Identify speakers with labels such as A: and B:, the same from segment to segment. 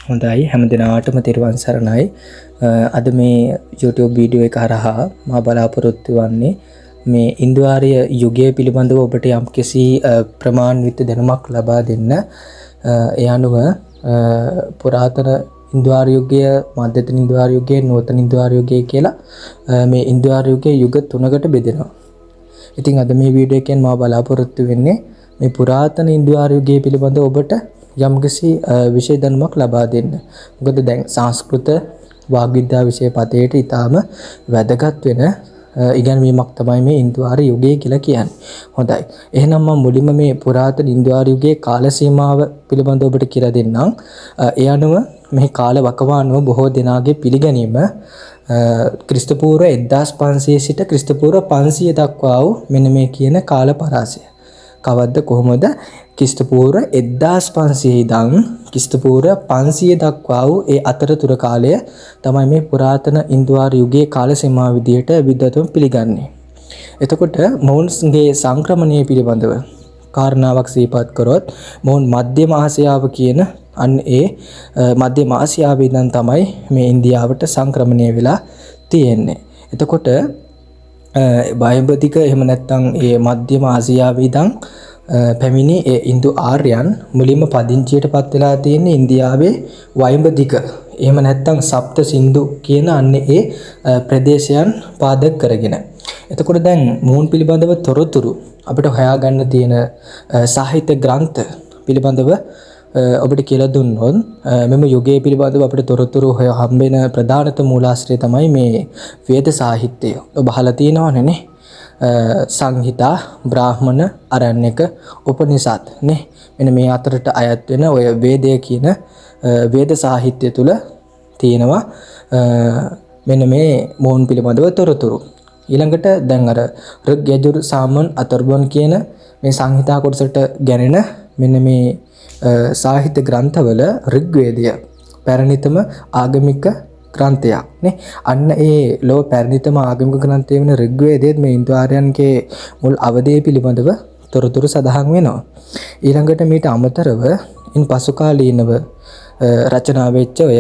A: හොඳයි හැම දිනාටම තිරුවන් සරණයි. අද මේ YouTube වීඩියෝ එක හරහා මා බලාපොරොත්තු වෙන්නේ මේ ඉන්දු ආර්ය යුගය පිළිබඳව ඔබට යම්කිසි ප්‍රමාණිත දැනුමක් ලබා දෙන්න. ඒ අනුව පුරාතන ඉන්දු ආර්ය යුගය, මධ්‍යතන ඉන්දු ආර්ය යුගය, නූතන ඉන්දු ආර්ය යුගය කියලා මේ ඉන්දු ආර්ය යුගයේ යුග තුනකට බෙදෙනවා. ඉතින් අද මේ වීඩියෝ එකෙන් මා බලාපොරොත්තු වෙන්නේ මේ පුරාතන ඉන්දු ආර්ය යුගය පිළිබඳව ඔබට යම්කිසි විෂය දැනුමක් ලබා දෙන්න. මොකද දැන් සංස්කෘත වාග්විද්‍යා විෂය පතේට ඊටාම වැදගත් වෙන ඉගැන්වීමක් තමයි මේ ඉන්දු ආර්ය යුගය කියලා කියන්නේ. හොඳයි. එහෙනම් මම මුලින්ම මේ පුරාතන ඉන්දු ආර්ය යුගයේ කාල සීමාව පිළිබඳව ඔබට කියලා දෙන්නම්. ඒ අනුව මේ කාල වකවානුව බොහෝ දෙනාගේ පිළිගැනීම ක්‍රිස්තු පූර්ව 1500 සිට ක්‍රිස්තු පූර්ව 500 දක්වා වූ මෙන්න මේ කියන කාල පරාසය. කවද්ද කොහොමද ක්‍රිස්තු පූර්ව 1500 ඉඳන් ක්‍රිස්තු පූර්ව 500 දක්වා වූ ඒ අතරතුර කාලය තමයි මේ පුරාතන ඉන්දු ආර්ය යුගයේ කාල සීමාව විදියට විද්වතුන් පිළිගන්නේ. එතකොට මොවුන්ගේ සංක්‍රමණය පිළිබඳව කාරණාවක් සිහිපත් කරොත් මොවුන් මධ්‍යම ආසියාව කියන අන්න ඒ මධ්‍යම ආසියාවේ ඉඳන් තමයි මේ ඉන්දියාවට සංක්‍රමණය වෙලා තියෙන්නේ. එතකොට වයඹදික එහෙම නැත්නම් ඒ මධ්‍යම ආසියාවේ ඉඳන් පැමිණි ඒ ඉන්දු ආර්යයන් මුලින්ම පදිංචියටපත් වෙලා තියෙන්නේ ඉන්දියාවේ වයඹදික එහෙම නැත්නම් සප්ත සින්දු කියන අන්නේ ඒ ප්‍රදේශයන් පාදක කරගෙන. එතකොට දැන් මොවුන් පිළිබඳව තොරතුරු අපිට හොයාගන්න තියෙන සාහිත්‍ය ග්‍රන්ථ පිළිබඳව ඔබට කියලා දුන්නොත් මෙම යුගයේ පිළිබඳව අපිට තොරතුරු හම්බෙන ප්‍රධානතම මූලාශ්‍රය තමයි මේ වේද සාහිත්‍යය. ඔබ අහලා තියෙනවනේ නේ. සංහිතා, බ්‍රාහ්මණ, අරණ්‍යක, උපනිෂද් නේ. මෙන්න මේ අතරට අයත් වෙන ඔය වේදය කියන වේද සාහිත්‍ය තුල තියෙනවා මෙන්න මේ මොවුන් පිළිබඳව තොරතුරු. ඊළඟට දැන් අර ඍග්, යජුර්, සාමන්, අතර්වණ කියන මේ සංහිතා කොටසට ගැනෙන මෙන්න මේ සාහිත්‍ය ග්‍රන්ථවල ඍග්වේදය පැරණිතම ආගමික ග්‍රන්ථයක් නේ. අන්න ඒ ලෝ පැරණිතම ආගමික ග්‍රන්ථය වෙන ඍග්වේදයේත් මේ ඉන්දු ආර්යයන්ගේ මුල් අවධිය පිළිබඳව තොරතුරු සඳහන් වෙනවා. ඊළඟට මීට අමතරව ඉන් පසු කාලීනව රචනා වෙච්ච ඔය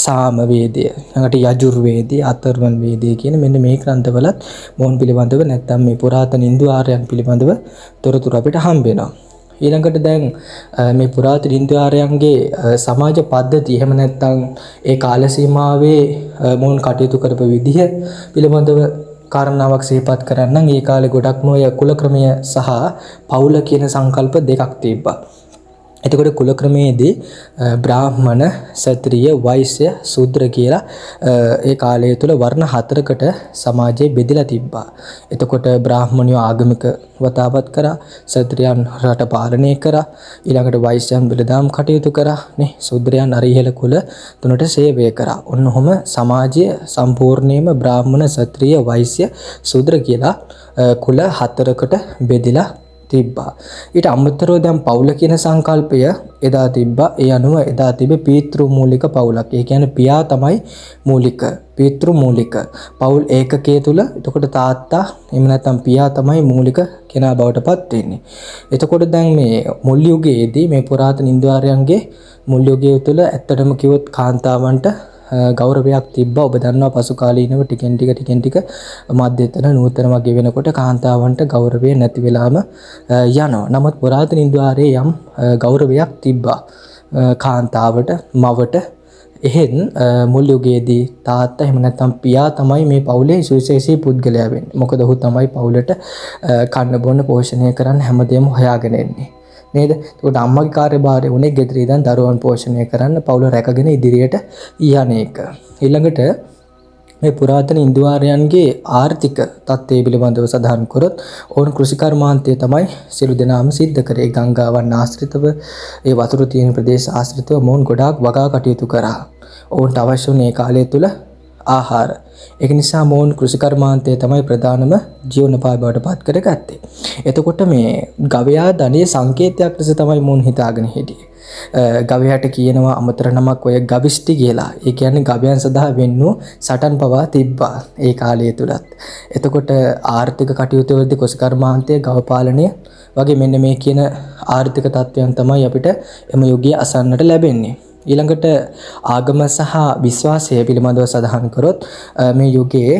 A: සාම වේදය, ඊළඟට යජුර් වේදය, අතර්වණ වේදය කියන මෙන්න මේ ග්‍රන්ථවලත් මොවුන් පිළිබඳව නැත්නම් මේ පුරාතන ඉන්දු ආර්යයන් පිළිබඳව තොරතුරු අපිට හම්බ වෙනවා. ඊළඟට දැන් මේ පුරාතන ඉන්දු ආර්යයන්ගේ සමාජ පද්ධති එහෙම නැත්නම් ඒ කාල සීමාවේ මොවුන් කටයුතු කරපු විදිහ පිළිබඳව කාරණාවක් සිහිපත් කරන්නම්. ඒ කාලේ ගොඩක්ම ඔය කුල ක්‍රමය සහ පවුල කියන සංකල්ප දෙකක් තිබ්බා. එතකොට කුල ක්‍රමයේදී බ්‍රාහ්මණ, ක්ෂත්‍රිය, වෛශ්‍ය, ශූද්‍ර කියලා ඒ කාලය තුල වර්ණ හතරකට සමාජය බෙදලා තිබ්බා. එතකොට බ්‍රාහ්මණයෝ ආගමික වතාවත් කරා, ක්ෂත්‍රියයන් රට පාලනය කරා, ඊළඟට වෛශ්‍යයන් වෙළඳාම් කටයුතු කරා නේ, ශූද්‍රයන් අර ඉහළ කුල තුනට සේවය කරා. ඔන්නෝම සමාජය සම්පූර්ණයෙන්ම බ්‍රාහ්මණ, ක්ෂත්‍රිය, වෛශ්‍ය, ශූද්‍ර කියලා කුල හතරකට බෙදලා තිබ්බා. ඊට අමතරව දැන් පවුල කියන සංකල්පය එදා තිබ්බා. ඒ අනුව එදා තිබෙ පීතෘ මූලික පවුලක්. ඒ කියන්නේ පියා තමයි මූලික, පීතෘ මූලික පවුල් ඒකකයේ තුල. එතකොට තාත්තා එහෙම නැත්නම් පියා තමයි මූලික කෙනා බවට පත් වෙන්නේ. එතකොට දැන් මේ මුල් යුගයේදී මේ පුරාතන ඉන්දු ආර්යයන්ගේ මුල් යුගය තුල ඇත්තටම කිව්වොත් කාන්තාවන්ට ගෞරවයක් තිබ්බා. ඔබ දන්නවා පසු කාලීනව ටිකෙන් ටික මධ්‍යතන නූතන වගේ වෙනකොට කාන්තාවන්ට ගෞරවය නැති වෙලාම යනවා. නමුත් පුරාතන ඉන්දු ආර්යයේ යම් ගෞරවයක් තිබ්බා කාන්තාවට, මවට. එහෙන් මුල් යුගයේදී තාත්තා එහෙම නැත්නම් පියා තමයි මේ පවුලේ සුවිශේෂී පුද්ගලයා වෙන්නේ. මොකද ඔහු තමයි පවුලට කන්න බොන්න පෝෂණය කරන්න හැමදේම හොයාගෙන එන්නේ. නේද? ඒකට අම්මගේ කාර්යභාරය උනේ ගෙදර ඉඳන් දරුවන් පෝෂණය කරන්න, පවුල රැකගෙන ඉදිරියට යන එක. ඊළඟට මේ පුරාතන ඉන්දු ආර්යයන්ගේ ආර්ථික තත්ත්වය පිළිබඳව සඳහන් කරොත් ඔවුන් කෘෂිකර්මාන්තය තමයි සියලු දෙනාම සිද්ධ කරේ. ගංගාවන් ආශ්‍රිතව, ඒ වතුර තියෙන ප්‍රදේශ ආශ්‍රිතව මොවුන් ගොඩාක් වගා කටයුතු කරා. ඔවුන්ට අවශ්‍ය වුණේ කාලය තුල ආහාර. ඒක නිසා මොවුන් කෘෂිකර්මාන්තය තමයි ප්‍රධානම ජීවනෝපාය බවට පත් කරගත්තේ. එතකොට මේ ගවයා ධනයේ සංකේතයක් ලෙස තමයි මොවුන් හිතාගෙන හිටියේ. ගවයාට කියනවා අමතර නමක් ඔය ගවිෂ්ටි කියලා. ඒ කියන්නේ ගවයන් සඳහා වෙන්නු සටන් පවා තිබ්බා ඒ කාලය තුලත්. එතකොට ආර්ථික කටයුතු වලදී කෘෂිකර්මාන්තය, ගව පාලනය වගේ මෙන්න මේ කියන ආර්ථික තත්ත්වයන් තමයි අපිට එම යුගයේ අසන්නට ලැබෙන්නේ. ඊළඟට ආගම සහ විශ්වාසය පිළිබඳව සඳහන් කරොත් මේ යුගයේ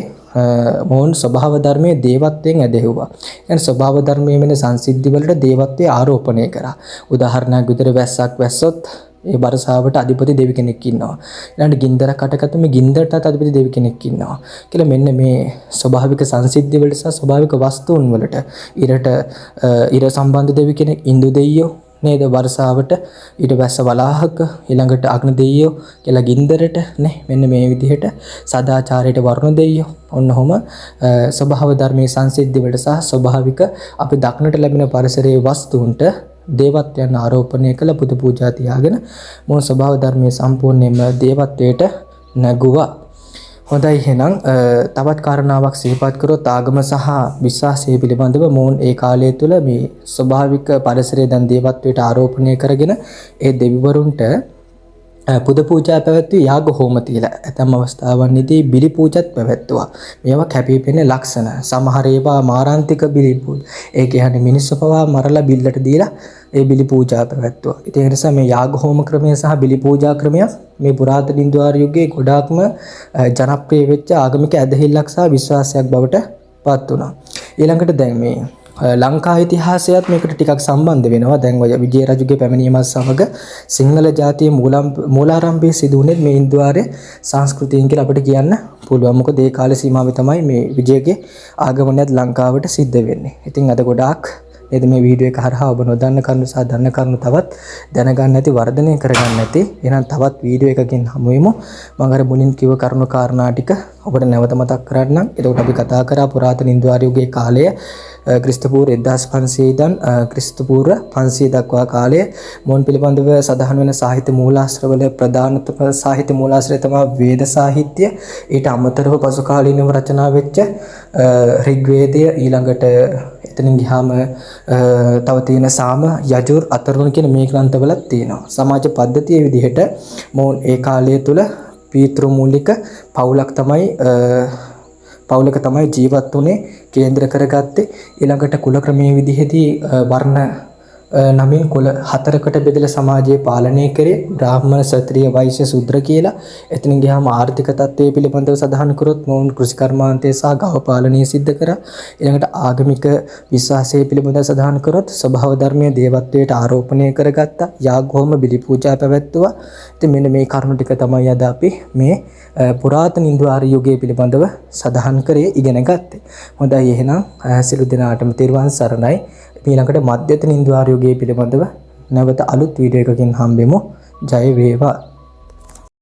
A: මොවුන් ස්වභාව ධර්මයේ දේවත්වයෙන් ඇදහිුවා. يعني ස්වභාව ධර්මයේ වෙන සංසිද්ධි වලට දේවත්වයේ ආරෝපණය කරා. උදාහරණයක් විදිහට වැස්සක් වැස්සොත් ඒ බරසාවට අධිපති දෙවි කෙනෙක් ඉන්නවා. ඊළඟට ගින්දරක් අටකට මේ ගින්දරටත් අධිපති දෙවි කෙනෙක් ඉන්නවා. කියලා මෙන්න මේ ස්වභාවික සංසිද්ධි වලට සහ ස්වභාවික වස්තුන් වලට ඉර සම්බන්ධ දෙවි කෙනෙක් ඉන්දු දෙයියෝ නේද වර්ෂාවට ඊට වැස්ස වලාහක ඊළඟට අග්නි දෙයියෝ කියලා ගින්දරට නේ මෙන්න මේ විදිහට සදාචාරයට වරුණ දෙයියෝ ඔන්න ඔහම ස්වභාව ධර්මයේ සංසිද්ධි වලට සහ ස්වභාවික අපි දක්නට ලැබෙන පරිසරයේ වස්තුන්ට දේවත්වයන් ආරෝපණය කළ පුද පූජා තියාගෙන මොන ස්වභාව ධර්මයේ සම්පූර්ණයෙන්ම දේවත්වයට නැගුවා. හොඳයි එහෙනම් තවත් කාරණාවක් සිහිපත් කරොත් ආගම සහ විශ්වාසය පිළිබඳව මොවුන් ඒ කාලය තුල මේ ස්වභාවික පරිසරයේ දැන් දේවත්වයට ආරෝපණය කරගෙන ඒ දෙවිවරුන්ට පුද පූජා පැවැත්වී යාග හෝම තියලා ඇතැම් අවස්ථාවන්හිදී බිලි පූජාත් පැවැත්වුවා. මේවා කැපිපෙනෙන ලක්ෂණ. සමහර ඒවා මාරාන්තික බිලි පූජා. ඒ කියන්නේ මිනිස්සු පවා මරලා බිල්ලට දීලා ඒ බිලි පූජා පැවැත්වුවා. ඉතින් ඒ නිසා මේ යාග හෝම ක්‍රමය සහ බිලි පූජා ක්‍රමය මේ පුරාතන ඉන්දුආර් යුගයේ ගොඩාක්ම ජනප්‍රිය වෙච්ච ආගමික ඇදහිල්ලක් සහ විශ්වාසයක් බවට පත් වුණා. ඊළඟට දැන් මේ ලංකා ඉතිහාසයත් මේකට ටිකක් සම්බන්ධ වෙනවා. දැන් ඔය විජය රජුගේ පැමිණීමත් සමග සිංහල ජාතියේ මූලාරම්භයේ සිදු වුණේ මේ ඉන්දුආර්ය සංස්කෘතියෙන් කියලා අපිට කියන්න පුළුවන්. මොකද ඒ කාලේ සීමාවේ තමයි මේ විජයගේ ආගමනයත් ලංකාවට සිද්ධ වෙන්නේ. ඉතින් අද ගොඩාක් නේද මේ වීඩියෝ එක හරහා ඔබ නොදන්න කරුණු සහ දන්න කරුණු තවත් දැනගන්න නැති වර්ධනය කරගන්න නැති. එහෙනම් තවත් වීඩියෝ එකකින් හමු වෙමු. මම අර මුලින් කිව්ව කරුණු කාරණා ටික ඔබට නැවත මතක් කරගන්නම්. එතකොට අපි කතා කරා පුරාතන ඉන්දුආර් යුගයේ කාලය ක්‍රිස්තු පූර්ව 1500 ඉඳන් ක්‍රිස්තු පූර්ව 500 දක්වා කාලය මොවුන් පිළිබඳව සඳහන් වෙන සාහිත්‍ය මූලාශ්‍රවල ප්‍රධානතම සාහිත්‍ය මූලාශ්‍රය තමයි වේද සාහිත්‍ය. ඊට අමතරව පසු කාලීනව රචනා වෙච්ච ඍග්වේදය ඊළඟට එතනින් ගියාම තව තියෙන සාම යජුර් අතරුණ කියන මේ ග්‍රන්ථවලත් තියෙනවා. සමාජ පද්ධතියේ විදිහට මොවුන් ඒ කාලය තුල පීතෘ මූලික පවුලක තමයි ජීවත් වුනේ කේන්ද්‍ර කරගත්තේ. ඊළඟට කුල ක්‍රමයේ විදිහදී වර්ණ නමින් කුල හතරකට බෙදලා සමාජය පාලනය කරේ. බ්‍රාහ්මණ, ක්ෂත්‍රිය, වෛශ්‍ය, ශූද්‍ර කියලා. එතනින් ගියාම ආර්ථික තත්ත්වය පිළිබඳව සඳහන් කරොත් මොවුන් කෘෂි කර්මාන්තය සහ ගව පාලනය සිද්ධ කරා. ඊළඟට ආගමික විශ්වාසය පිළිබඳව සඳහන් කරොත් ස්වභාව ධර්මයේ දේවත්වයට ආරෝපණය කරගත්තා. යාග හෝම බිලි පූජා පැවැත්වුවා. ඉතින් මෙන්න මේ කරුණු ටික තමයි අද අපි මේ පුරාතන ඉන්දුආර් යුගය පිළිබඳව සඳහන් කරේ ඉගෙන ගත්තේ. හොඳයි එහෙනම් සියලු දෙනාටම තෙරුවන් සරණයි. ඊළඟට මධ්‍යතන ඉන්දුආර් යුගය පිළිබඳව නැවත අලුත් වීඩියෝ එකකින් හම්බෙමු. ජය වේවා.